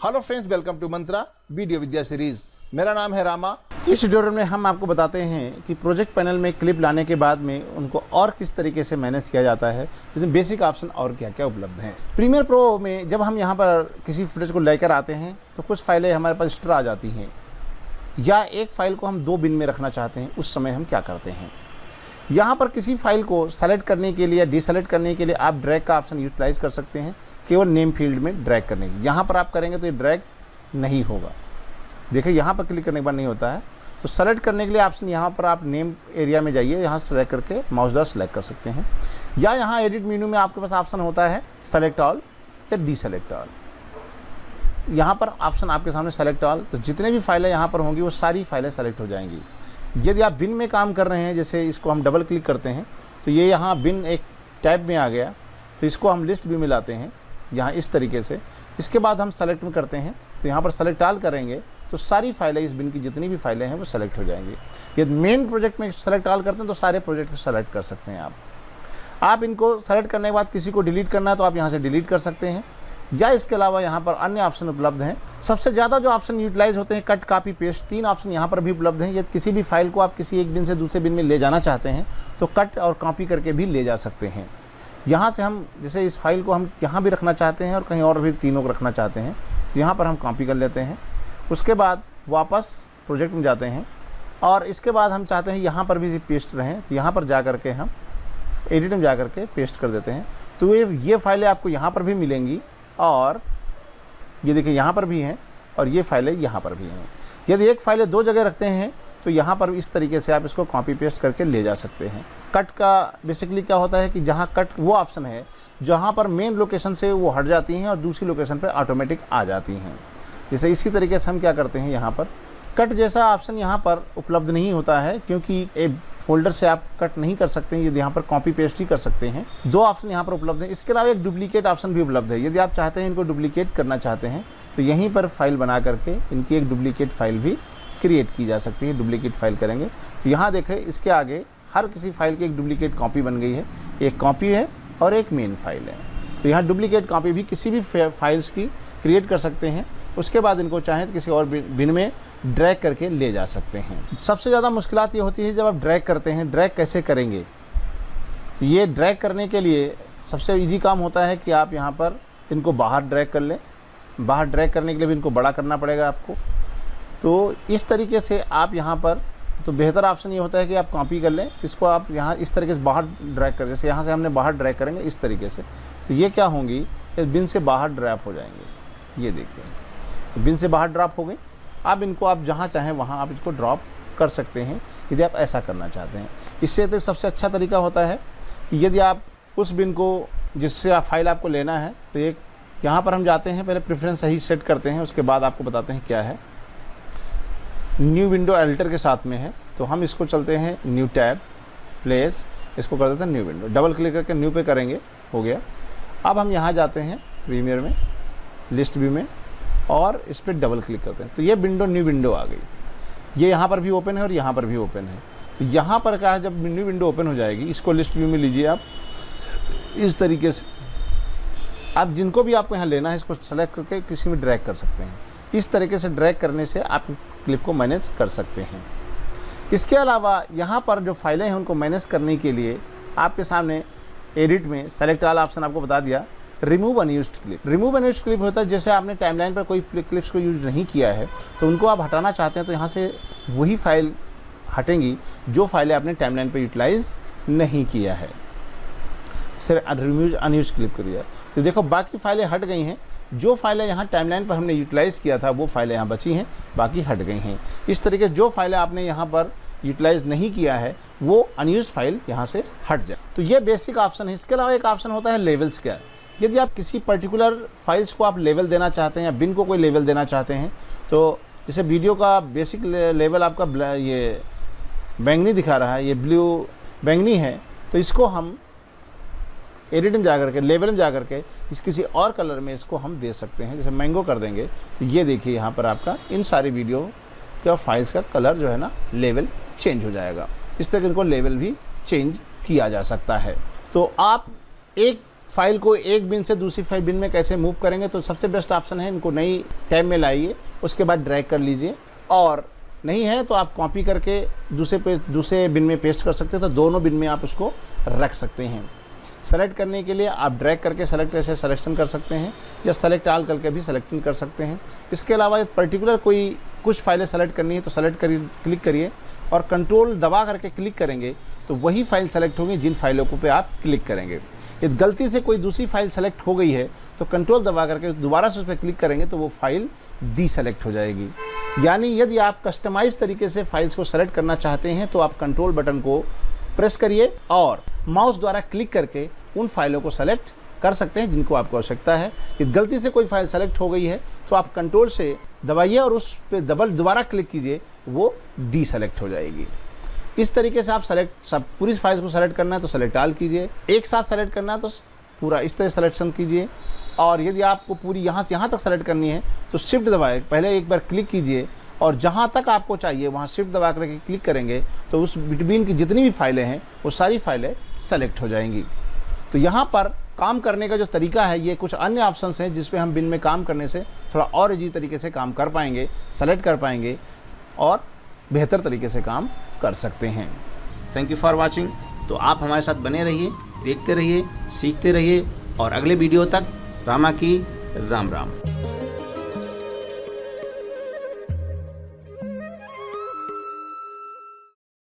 Hello friends, welcome to Mantra video Vidya series. मेरा नाम है रामा। इस ट्यूटोरियल में हम आपको बताते हैं कि प्रोजेक्ट पैनल में क्लिप लाने के बाद में उनको और किस तरीके से मैनेज किया जाता है, जिसमें बेसिक ऑप्शन और क्या क्या उपलब्ध हैं। प्रीमियर प्रो में जब हम यहाँ पर किसी फुटेज को लेकर आते हैं तो कुछ फाइलें हमारे पास एक्स्ट्रा आ जाती हैं, या एक फ़ाइल को हम 2 बिन में रखना चाहते हैं। उस समय हम क्या करते हैं, यहाँ पर किसी फाइल को सेलेक्ट करने के लिए या डिसेलेक्ट करने के लिए आप ड्रैग का ऑप्शन यूटिलाइज कर सकते हैं, केवल नेम फील्ड में ड्रैग करने की। यहाँ पर आप करेंगे तो ये ड्रैग नहीं होगा। देखिए यहाँ पर क्लिक करने के बाद नहीं होता है, तो सेलेक्ट करने के लिए ऑप्शन यहाँ पर आप नेम एरिया में जाइए, यहाँ सेलेक्ट करके माउस द्वारा सेलेक्ट कर सकते हैं। या यहाँ एडिट मेन्यू में आपके पास ऑप्शन होता है सेलेक्ट ऑल या डीसेलेक्ट ऑल। यहाँ पर ऑप्शन आपके सामने सेलेक्ट ऑल, तो जितने भी फाइलें यहाँ पर होंगी वो सारी फाइलें सेलेक्ट हो जाएंगी। यदि आप बिन में काम कर रहे हैं, जैसे इसको हम डबल क्लिक करते हैं तो ये यहाँ बिन एक टैब में आ गया, तो इसको हम लिस्ट भी मिलाते हैं यहाँ इस तरीके से। इसके बाद हम सेलेक्ट में करते हैं, तो यहाँ पर सेलेक्ट ऑल करेंगे तो सारी फाइलें, इस बिन की जितनी भी फाइलें हैं वो सेलेक्ट हो जाएंगी। यदि मेन प्रोजेक्ट में सेलेक्ट ऑल करते हैं तो सारे प्रोजेक्ट को सेलेक्ट कर सकते हैं आप इनको सेलेक्ट करने के बाद किसी को डिलीट करना है तो आप यहाँ से डिलीट कर सकते हैं, या इसके अलावा यहाँ पर अन्य ऑप्शन उपलब्ध हैं। सबसे ज़्यादा जो ऑप्शन यूटिलाइज होते हैं कट, कॉपी, पेस्ट, 3 ऑप्शन यहाँ पर भी उपलब्ध हैं। यदि किसी भी फाइल को आप किसी एक बिन से दूसरे बिन में ले जाना चाहते हैं तो कट और कॉपी करके भी ले जा सकते हैं। यहाँ से हम जैसे इस फाइल को हम यहाँ भी रखना चाहते हैं और कहीं और भी तीनों को रखना चाहते हैं, तो यहाँ पर हम कॉपी कर लेते हैं। उसके बाद वापस प्रोजेक्ट में जाते हैं और इसके बाद हम चाहते हैं यहाँ पर भी पेस्ट रहें, तो यहाँ पर जा कर के हम एडिट में जा कर के पेस्ट कर देते हैं। तो ये फाइलें आपको यहाँ पर भी मिलेंगी और ये देखिए यहाँ पर भी हैं और ये फाइलें यहाँ पर भी हैं। यदि एक फाइलें 2 जगह रखते हैं तो यहाँ पर इस तरीके से आप इसको कॉपी पेस्ट करके ले जा सकते हैं। कट का बेसिकली क्या होता है कि जहाँ कट वो ऑप्शन है जहाँ पर मेन लोकेशन से वो हट जाती हैं और दूसरी लोकेशन पर ऑटोमेटिक आ जाती हैं। जैसे इसी तरीके से हम क्या करते हैं, यहाँ पर कट जैसा ऑप्शन यहाँ पर उपलब्ध नहीं होता है, क्योंकि एक फोल्डर से आप कट नहीं कर सकते हैं। यदि यहाँ पर कॉपी पेस्ट ही कर सकते हैं। 2 ऑप्शन यहाँ पर उपलब्ध हैं। इसके अलावा एक डुप्लीकेट ऑप्शन भी उपलब्ध है। यदि आप चाहते हैं इनको डुप्लीकेट करना चाहते हैं तो यहीं पर फाइल बना करके इनकी एक डुप्लीकेट फाइल भी क्रिएट की जा सकती है। डुप्लीकेट फाइल करेंगे तो यहाँ देखें, इसके आगे हर किसी फाइल की एक डुप्लीकेट कॉपी बन गई है। एक कॉपी है और एक मेन फाइल है, तो यहाँ डुप्लीकेट कॉपी भी किसी भी फाइल्स की क्रिएट कर सकते हैं। उसके बाद इनको चाहें तो किसी और बिन में ड्रैग करके ले जा सकते हैं। सबसे ज़्यादा मुश्किलात ये होती है जब आप ड्रैग करते हैं। ड्रैग कैसे करेंगे, ये ड्रैग करने के लिए सबसे इजी काम होता है कि आप यहाँ पर इनको बाहर ड्रैग कर लें। बाहर ड्रैग करने के लिए भी इनको बड़ा करना पड़ेगा आपको। तो इस तरीके से आप यहाँ पर, तो बेहतर ऑप्शन ये होता है कि आप कॉपी कर लें, इसको आप यहाँ इस तरीके से बाहर ड्रैग कर, जैसे यहाँ से हमने बाहर ड्रैग करेंगे इस तरीके से, तो ये क्या होंगी, इस बिन से बाहर ड्रॉप हो जाएंगे। ये देखिए बिन से बाहर ड्रॉप हो गई। अब इनको आप जहाँ चाहें वहाँ आप इसको ड्रॉप कर सकते हैं यदि आप ऐसा करना चाहते हैं। इससे तो सबसे अच्छा तरीका होता है कि यदि आप उस बिन को जिससे आप फाइल आपको लेना है, तो एक यहाँ पर हम जाते हैं, पहले प्रेफरेंस सही सेट करते हैं, उसके बाद आपको बताते हैं क्या है। न्यू विंडो एडिटर के साथ में है, तो हम इसको चलते हैं न्यू टैब प्लेस, इसको कर देते हैं न्यू विंडो। डबल क्लिक करके न्यू पे करेंगे, हो गया। अब हम यहाँ जाते हैं प्रीमियर में, लिस्ट व्यू में, और इस पर डबल क्लिक करते हैं तो ये विंडो न्यू विंडो आ गई। ये यहाँ पर भी ओपन है और यहाँ पर भी ओपन है। तो यहाँ पर क्या है, जब न्यू विंडो ओपन हो जाएगी, इसको लिस्ट व्यू में लीजिए आप इस तरीके से। आप जिनको भी आपको यहाँ लेना है इसको सेलेक्ट करके किसी में ड्रैग कर सकते हैं। इस तरीके से ड्रैग करने से आप क्लिप को मैनेज कर सकते हैं। इसके अलावा यहाँ पर जो फाइलें हैं उनको मैनेज करने के लिए आपके सामने एडिट में सेलेक्ट ऑल ऑप्शन आपको बता दिया। Remove unused clip, remove unused clip होता है जैसे आपने टाइमलाइन पर कोई क्लिप्स को यूज नहीं किया है तो उनको आप हटाना चाहते हैं, तो यहाँ से वही फाइल हटेंगी जो फाइलें आपने टाइमलाइन पर यूटिलाइज नहीं किया है। सिर्फ रिमूव अनयूज्ड क्लिप कर दिया तो देखो बाकी फाइलें हट गई हैं। जो फाइलें यहाँ टाइमलाइन पर हमने यूटिलाइज़ किया था वो फाइलें यहाँ बची हैं, बाकी हट गई हैं। इस तरीके जो फाइलें आपने यहाँ पर यूटिलाइज़ नहीं किया है वो अनयूज्ड फाइल यहाँ से हट जाए। तो ये बेसिक ऑप्शन है। इसके अलावा एक ऑप्शन होता है लेवल्स का। यदि आप किसी पर्टिकुलर फाइल्स को आप लेवल देना चाहते हैं या बिन को कोई लेवल देना चाहते हैं, तो जैसे वीडियो का बेसिक लेवल आपका ये बैंगनी दिखा रहा है, ये ब्लू बैंगनी है, तो इसको हम एडिट में जाकर के, लेवल में जाकर के इस किसी और कलर में इसको हम दे सकते हैं। जैसे मैंगो कर देंगे तो ये देखिए यहाँ पर आपका इन सारी वीडियो का फाइल्स का कलर जो है ना, लेवल चेंज हो जाएगा। इस तरह इनको लेवल भी चेंज किया जा सकता है। तो आप एक फाइल को एक बिन से दूसरी फाइल बिन में कैसे मूव करेंगे, तो सबसे बेस्ट ऑप्शन है इनको नई टैब में लाइए, उसके बाद ड्रैग कर लीजिए, और नहीं है तो आप कॉपी करके दूसरे बिन में पेस्ट कर सकते हैं, तो दोनों बिन में आप उसको रख सकते हैं। सेलेक्ट करने के लिए आप ड्रैग करके सेलेक्ट ऐसे सिलेक्शन कर सकते हैं, या सेलेक्ट ऑल करके भी सिलेक्टिंग कर सकते हैं। इसके अलावा पर्टिकुलर कुछ फाइलें सेलेक्ट करनी है तो सेलेक्ट करिए, क्लिक करिए और कंट्रोल दबा करके क्लिक करेंगे तो वही फाइल सेलेक्ट होगी जिन फाइलों को पे आप क्लिक करेंगे। यदि गलती से कोई दूसरी फाइल सेलेक्ट हो गई है तो कंट्रोल दबा करके दोबारा से उस पर क्लिक करेंगे तो वो फाइल डीसेलेक्ट हो जाएगी। यानी यदि आप कस्टमाइज तरीके से फाइल्स को सेलेक्ट करना चाहते हैं तो आप कंट्रोल बटन को प्रेस करिए और माउस द्वारा क्लिक करके उन फाइलों को सेलेक्ट कर सकते हैं जिनको आपको आवश्यकता है। यदि गलती से कोई फाइल सेलेक्ट हो गई है तो आप कंट्रोल से दबाइए और उस पर दोबारा क्लिक कीजिए, वो डीसेलेक्ट हो जाएगी। इस तरीके से आप पूरी फाइल्स को सेलेक्ट करना है तो सेलेक्ट ऑल कीजिए, एक साथ सेलेक्ट करना है तो पूरा इस तरह सिलेक्शन कीजिए, और यदि आपको पूरी यहाँ से यहाँ तक सेलेक्ट करनी है तो शिफ्ट दबाए, पहले एक बार क्लिक कीजिए और जहाँ तक आपको चाहिए वहाँ शिफ्ट दबा करके क्लिक करेंगे तो उस बिटवीन की जितनी भी फाइलें हैं वो सारी फाइलें सेलेक्ट हो जाएंगी। तो यहाँ पर काम करने का जो तरीका है, ये कुछ अन्य ऑप्शंस हैं जिस पे हम बिन में काम करने से थोड़ा और इजी तरीके से काम कर पाएंगे, सेलेक्ट कर पाएंगे और बेहतर तरीके से काम कर सकते हैं। Thank you for watching. तो आप हमारे साथ बने रहिए, देखते रहिए, सीखते रहिए और अगले वीडियो तक रामा की राम राम।